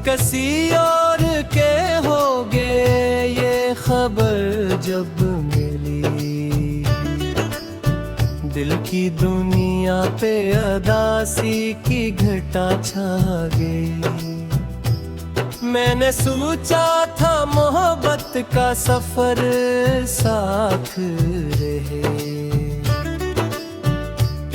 किसी और के होगे ये खबर जब मिली, दिल की दुनिया पे अदासी की घटा छा गई। मैंने सोचा था मोहब्बत का सफर साथ रहे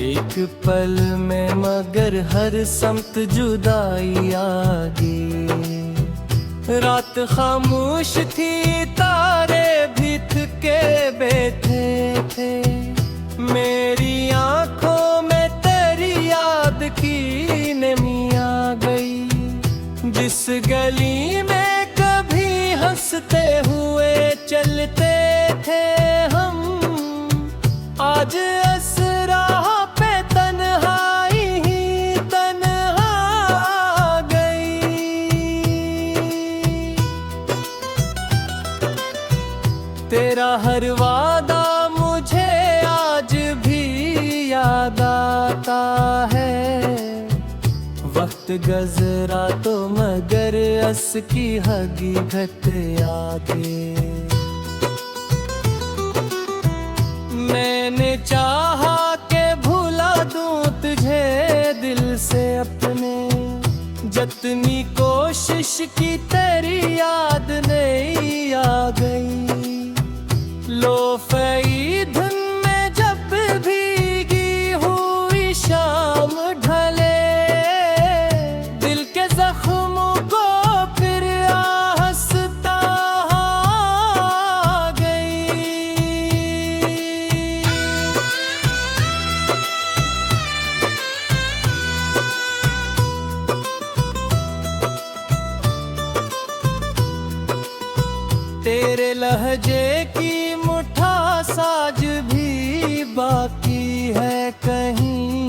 एक पल में, मगर हर समत जुदाई आ गई। रात खामोश थी, तारे भी थके बैठे थे, मेरी आंखों में तेरी याद की नमी आ गई। जिस गली में कभी हंसते हुए चलते थे हम, आज असरा पे तन्हाई ही तन्हा आ गई। तेरा हर वादा मुझे आज भी याद आता है। वक्त गजरा तो मगर अस की हकीकत आगे। मैंने चाहा के भुला दूं तुझे दिल से अपने, जितनी कोशिश की तेरी याद नहीं आ गई। लो फई धुन में जब भीगी हुई शाम ढले, दिल के जख्मों को फिर आहस्ता आ गई। तेरे लहजे की मुठास आज भी बाकी है कहीं,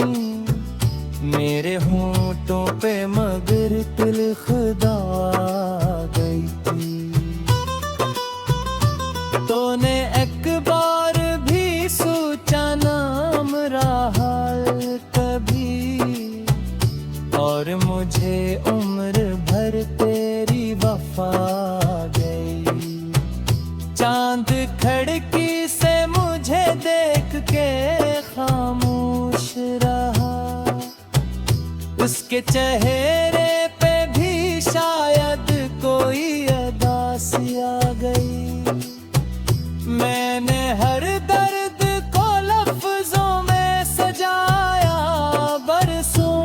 मेरे होंठों पे मगर तिलख दाग गई थी। तूने एक बार भी सोचा ना मेरा हाल कभी, और मुझे उम्र भर तेरी वफा गई। चांद खिड़की से मुझे देख के खामोश रहा, उसके चेहरे पे भी शायद कोई अदासी आ गई। मैंने हर दर्द को लफ्जों में सजाया बरसों,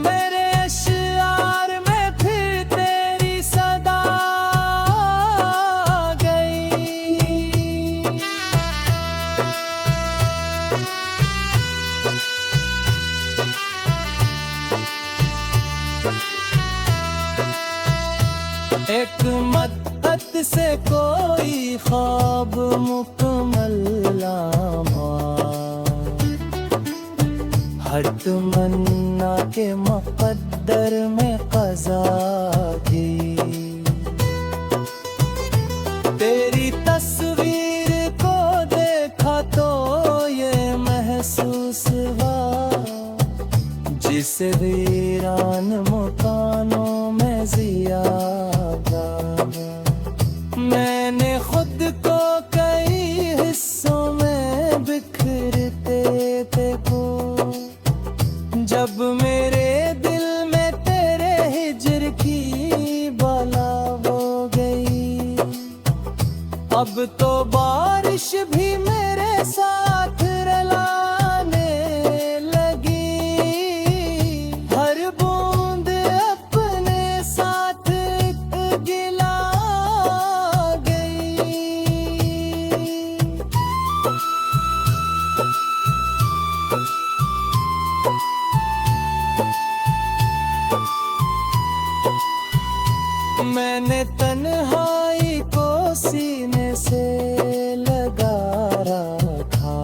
मेरे अश्यार में फिर तेरी सदा आ गई। एक मद्दत से कोई ख्वाब मुकम्मल लामा, हर तमन्ना के मुक़द्दर में क़ज़ा की। तेरी तस्वीर को देखा तो ये महसूस हुआ, जिस वीरान मकानों में जिया। मैंने खुद को कई हिस्सों में बिखरते देखो, जब मेरे दिल में तेरे हिज्र की बाला हो गई। अब तो बारिश भी मेरे साथ रलाने लगी, हर बूंद अपने साथ गिला गई। मैंने तन्हाई को सीने से लगा रखा,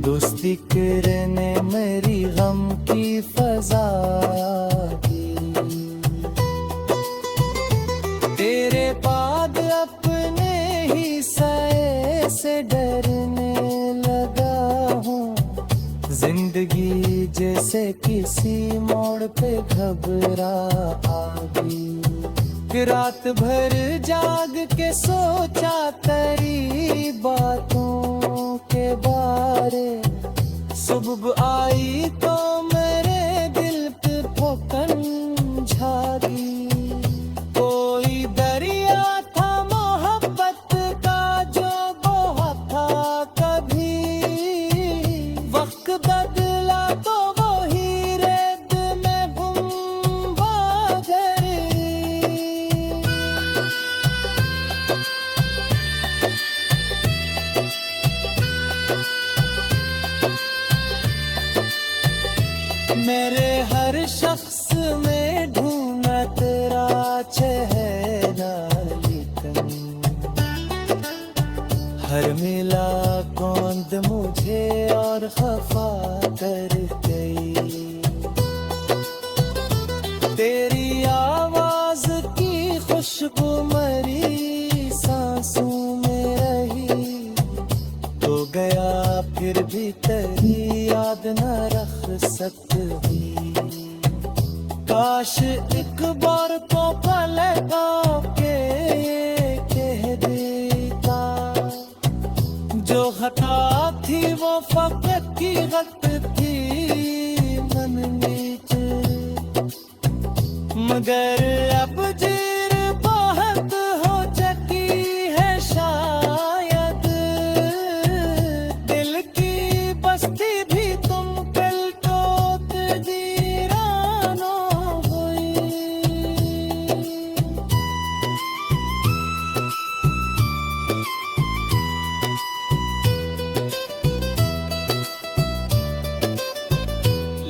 दोस्ती करने मेरी गम की फजा की। तेरे बाद अपने ही साए से डरने लगा हूँ, जिंदगी जैसे से किसी मोड़ पे घबरा आ गई। रात भर जाग के सोचा तेरी बातों के बारे, सुबह आई तो मेरे दिल पे ठोकर झाड़ी। कोई दरिया था मोहब्बत का जो बहा था कभी, वक्त बदला तो वो ही रेत में गुम गई। मेरे हर शख्स में ढूंढा तेरा चेहरा, लेकिन हर मिला कौंद मुझे और खफा कर गई। तेरी आवाज की खुशबू मरी सांसों में रही, तो गया फिर भी तेरी याद न रख सकती। काश एक बार तो पलकों के कह देता, जो खता थी वो फकत की गत थी मन नीचे। मगर अब जीर बहुत हो चुकी है शायद, दिल की बस्ती भी तुम कल तो दीवाना हुई।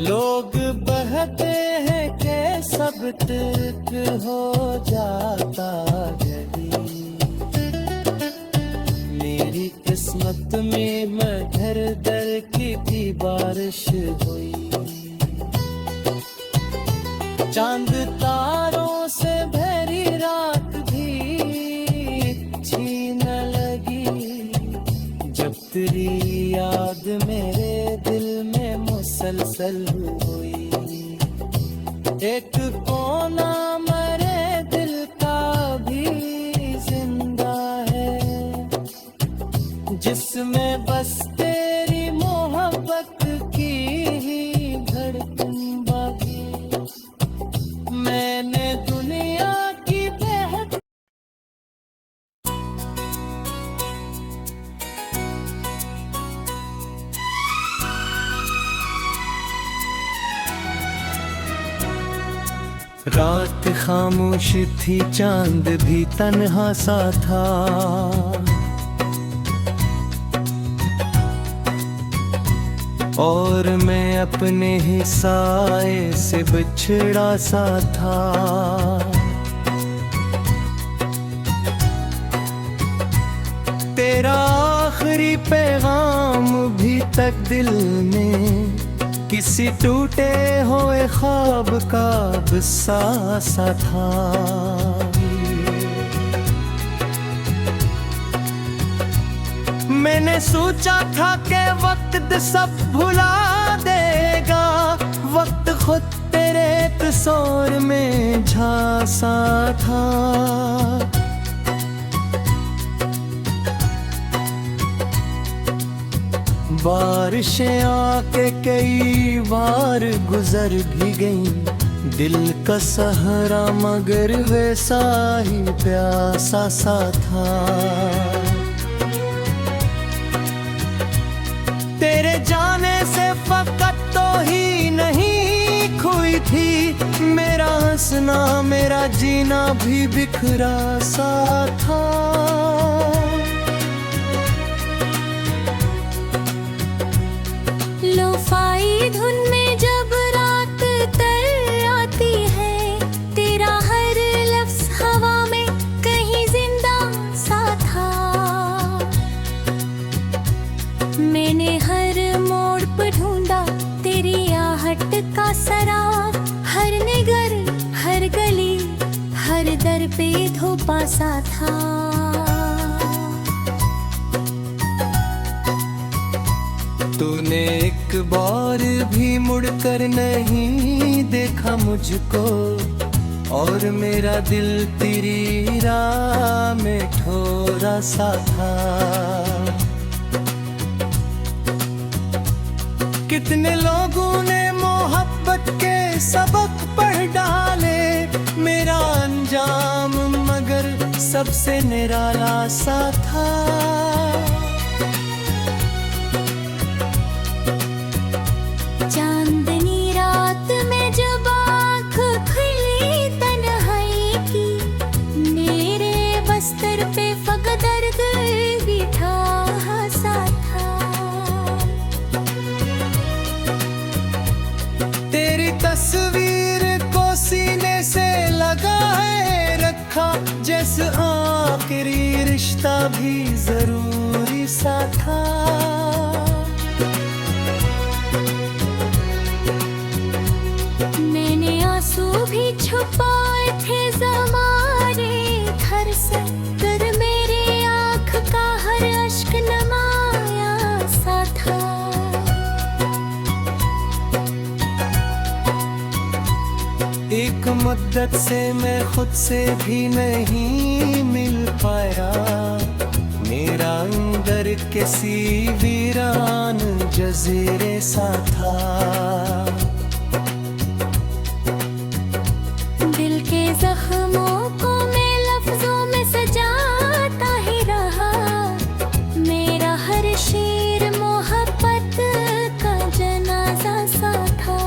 लोग बहते हैं कि सब तक हो जाता यही, मेरी किस्मत में मगर दर की भी बारिश हुई। चांद तारों से भरी रात भी अच्छी न लगी, जब तेरी याद मेरे दिल में मुसलसल हुई। एक कोना मरे दिल का भी जिंदा है, जिसमें बस तेरी मोहब्बत की ही धड़कन बाकी। मैंने दुनिया की बेहद रात खामोश थी, चांद भी तन्हा सा था। और मैं अपने ही साए से बिछड़ा सा था। तेरा आखिरी पैगाम भी तक दिल में किसी टूटे हुए ख्वाब का किस्सा सा था। मैंने सोचा था कि वक्त सब भुला देगा, वक्त खुद तेरे तस्वीर में झांसा था। बारिशें आके कई बार गुजर भी गईं, दिल का सहारा मगर वैसा ही प्यासा सा था। तेरे जाने से फकत तो ही नहीं खोई थी, मेरा हंसना मेरा जीना भी बिखरा सा था। लोफाई धुन में जब रात तर आती है, तेरा हर लफ्ज हवा में कहीं जिंदा सा था। मैंने हर मोड़ पर ढूंढा तेरी आहट का सराग, हर निगर हर गली हर दर पे धोपा सा था। तूने एक बार और भी मुड़कर नहीं देखा मुझको, और मेरा दिल तेरी राह में ठोरा सा था। कितने लोगों ने मोहब्बत के सबक पढ़ डाले, मेरा अंजाम मगर सबसे निराला सा था। चांदनी रात में जब आँख खुली तन्हाई की, मेरे बस्तर पे फकत दर्द बिठा सा था। तेरी तस्वीर को सीने से लगाए रखा, जैसे आखिरी रिश्ता भी जरूरी सा था। मैंने आंसू भी छुपाए थे ज़माने घर से, कर मेरे आँख का हर अश्क नमाया सा था। एक मुद्दत से मैं खुद से भी नहीं मिल पाया, मेरा अंदर किसी वीरान जजीरे सा था। दिल के जख्मों को मैं लफ्जों में सजाता ही रहा, मेरा हर शेर मोहब्बत का जनाजा सा था।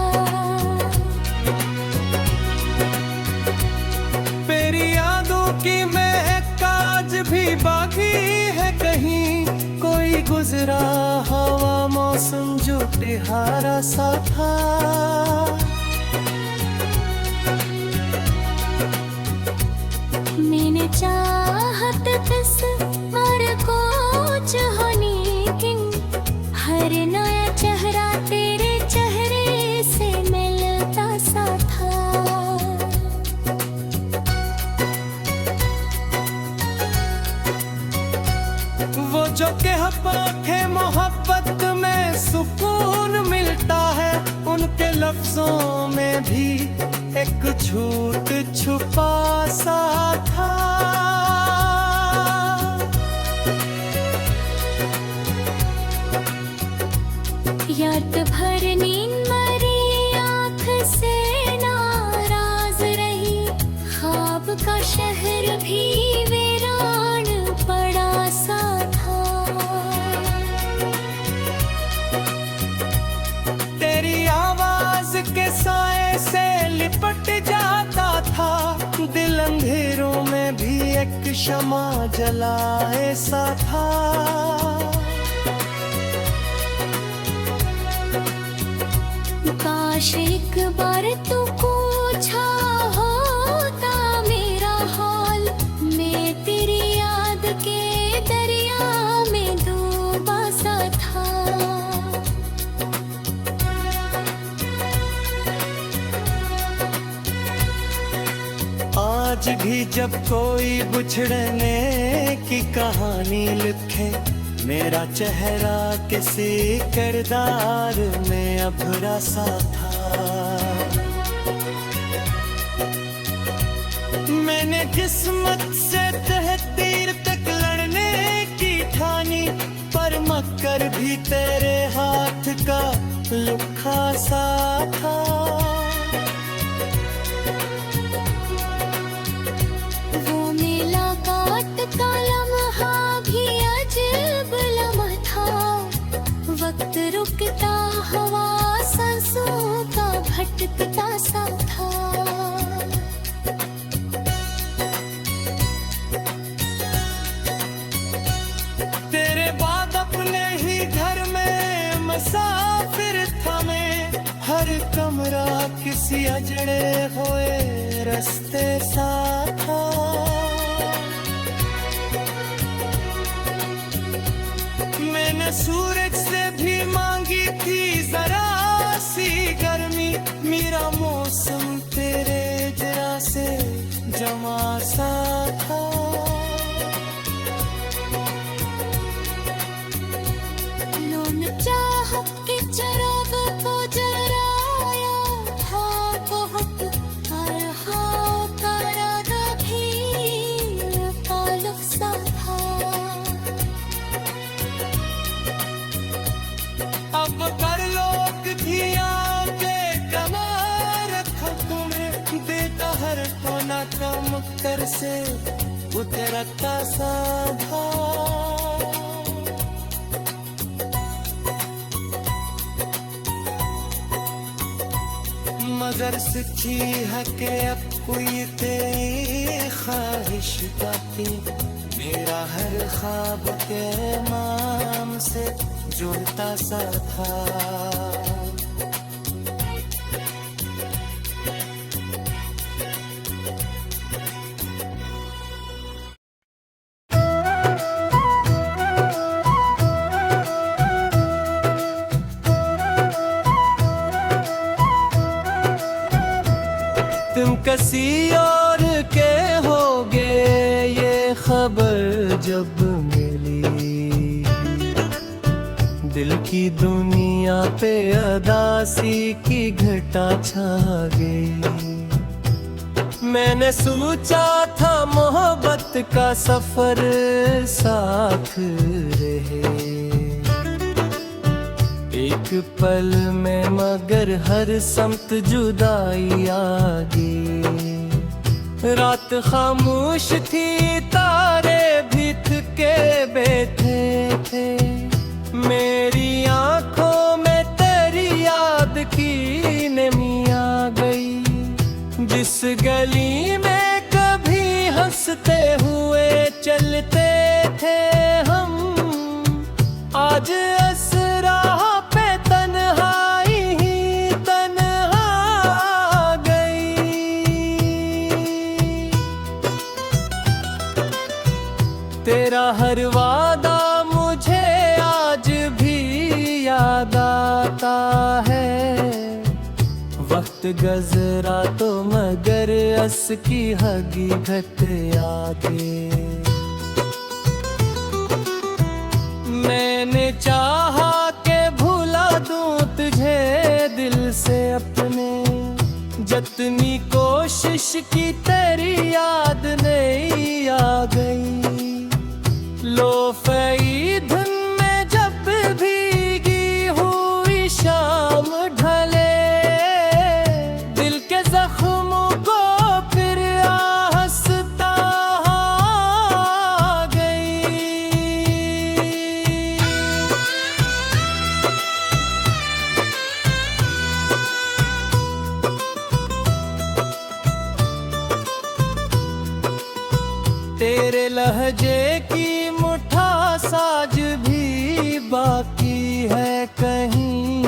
तेरी यादों की महक आज भी बाकी है कहीं, कोई गुजरा हवा मौसम जो तिहारा सा था। मैंने चाहत तस्वर को चाहने की, हर नया चेहरा तेरे चेहरे से मिलता सा था। वो जो कह पाके मोहब्बत में सुकून मिलता है, उनके लफ्जों में भी एक झूठ छुपा सा था। याद भर नींद मरी आँख से नाराज रही, ख्वाब का शहर भी वीरान पड़ा सा था। तेरी आवाज के साए से लिपट जाता था, दिल अंधेरों में भी एक शमा जलाए सा था। काश एक बार तू पूछा होता मेरा हाल, मैं तेरी याद के दरिया में डूबा सा था। आज भी जब कोई बिछड़ने की कहानी लिखे, मेरा चेहरा किसी किरदार में अभरा सा था। मैंने किस्मत से तहदीर तक लड़ने की ठानी, पर मक्कर भी तेरे हाथ का लुखा सा था। वो मेला काट का लम्हा भी अजब लम्हा था, वक्त रुकता हवा सांसों का भटकता सा था। तेरे बाद अपने ही घर में मुसाफिर था मैं, हर कमरा किसी अजड़े हुए रास्ते सा था। मैंने सूरज से भी मांगी थी जरा सी गर्मी, मेरा मौसम तेरे जरा से जमा सा था। लोन चाह के चराग को का मुक्कर से उतरता साधा, मगर सच्ची है कि अब कोई तेरी ख्वाहिश बाकी मेरा हर ख्वाब के नाम से जुड़ता सा था। तुम किसी और के होगे ये खबर जब मिली, दिल की दुनिया पे अदासी की घटा छा गई। मैंने सोचा था मोहब्बत का सफर साथ रहे एक पल में, मगर हर समत जुदाई आ गई। रात खामोश थी, तारे भी थके बैठे थे, मेरी आंखों में तेरी याद की नमी आ गई। जिस गली में कभी हंसते हुए चलते थे हम, आज असरा पे तन्हाई ही तन्हा आ गई। तेरा हर वादा मुझे आज भी याद आता है, वक्त गजरा तो मगर अस की हकीकत आगे। मैंने चाहा के भुला दूं तुझे दिल से अपने, जितनी कोशिश की तेरी याद नहीं आ गई। लो फई धुन में जब भीगी हुई शाम ढले, दिल के जख्मों को फिर आहस्ता आ गई। तेरे लहजे की साज भी बाकी है कहीं,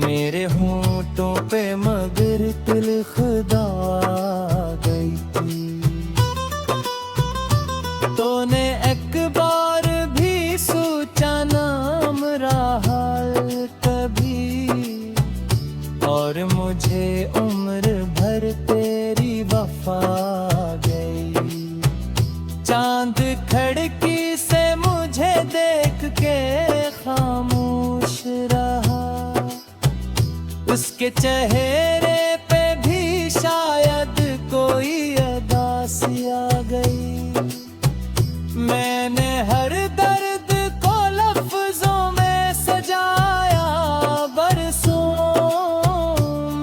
मेरे होंठों पे मगर तिल खुदा गई थी। तूने एक बार भी सोचा नाम रहा कभी, और मुझे उम्र भर तेरी वफा गई। चांद खड़की से मुझे देख के खामोश रहा, उसके चेहरे पे भी शायद कोई अदासी आ गई। मैंने हर दर्द को लफ्जों में सजाया बरसों,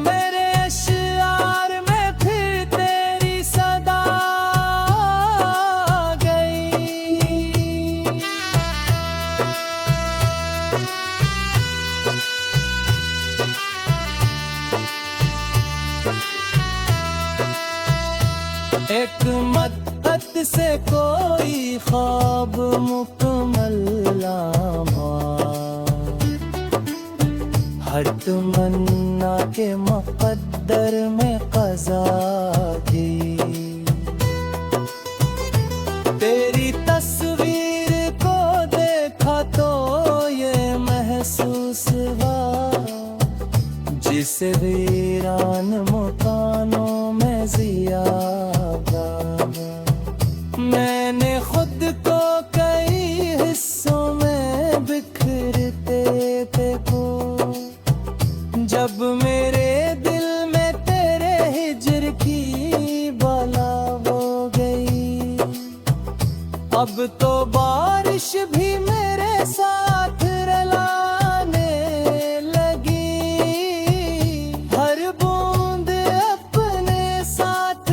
मेरे अश्यार में फिर तेरी सदा आ गई। एक मदद से कोई ख्वाब मुकम्मल लामा, हर तमन्ना के मुक़द्दर में क़ज़ा थी। तेरी तस्वीर को देखा तो ये महसूस हुआ, जिस वीरान मकानों में जिया मैंने खुद को कई हिस्सों में बिखरते देखो। जब मेरे दिल में तेरे हिज्र की बला हो गई, अब तो बारिश भी मेरे साथ रलाने लगी। हर बूंद अपने साथ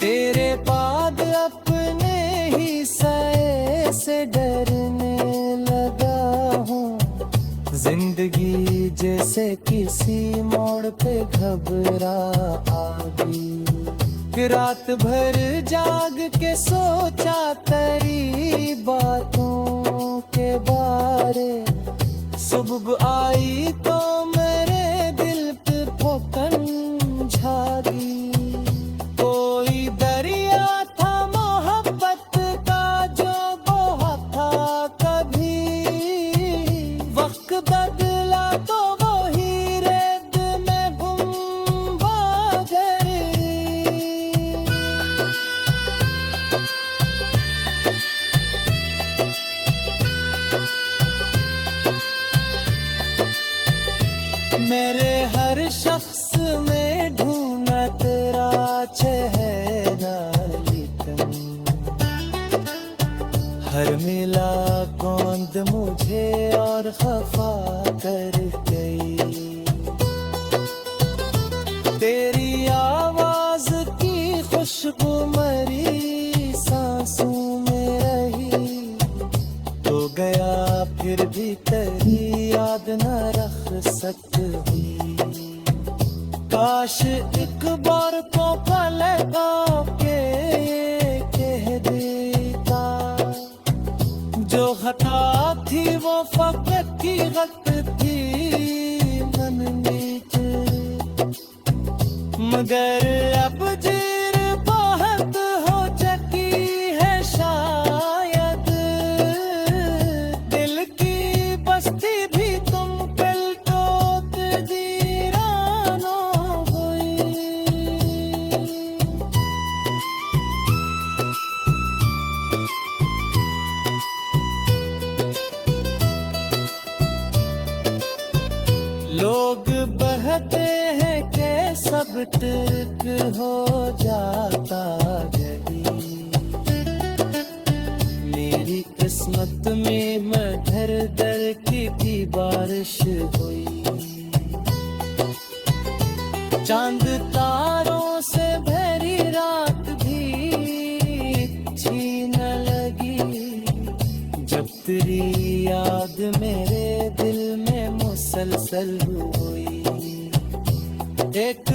तेरे बाद अपने ही साए से डरने लगा हूँ। जिंदगी जैसे किसी मोड़ पे घबरा आ गई। रात भर जाग के सोचा तेरी बातों के बारे। सुबह आई तो मेरे दिल पे ठोकर झाड़ी। कोई दरिया था मोहब्बत का जो बहा था कभी। वक्त बदला तो वही रेत में गुम गई। मेरे हर शख्स में ढूंढा तेरा चेहरा लिखन। हर मिला कौंद मुझे और खफा कर गई। तेरी आवाज की खुशबू मरी सांसों में रही। तो गया फिर भी तेरी याद न रख सकती। काश एक बार को पलकों के ये कह देता। जो खता थी वो फकत की गत थी मन नीचे। मगर अब जीर बहुत हो चुकी है शायद। दिल की बस्ती भी तुम पलटोत वीरान हो गई। लोग बहते हैं कि सब तर्क हो जाता गई। मेरी किस्मत में मगर दर की भी बारिश हुई। चांद तारों से भरी रात भी अच्छी न लगी। जब तेरी याद मेरे दिल में मुसलसल हुई। एक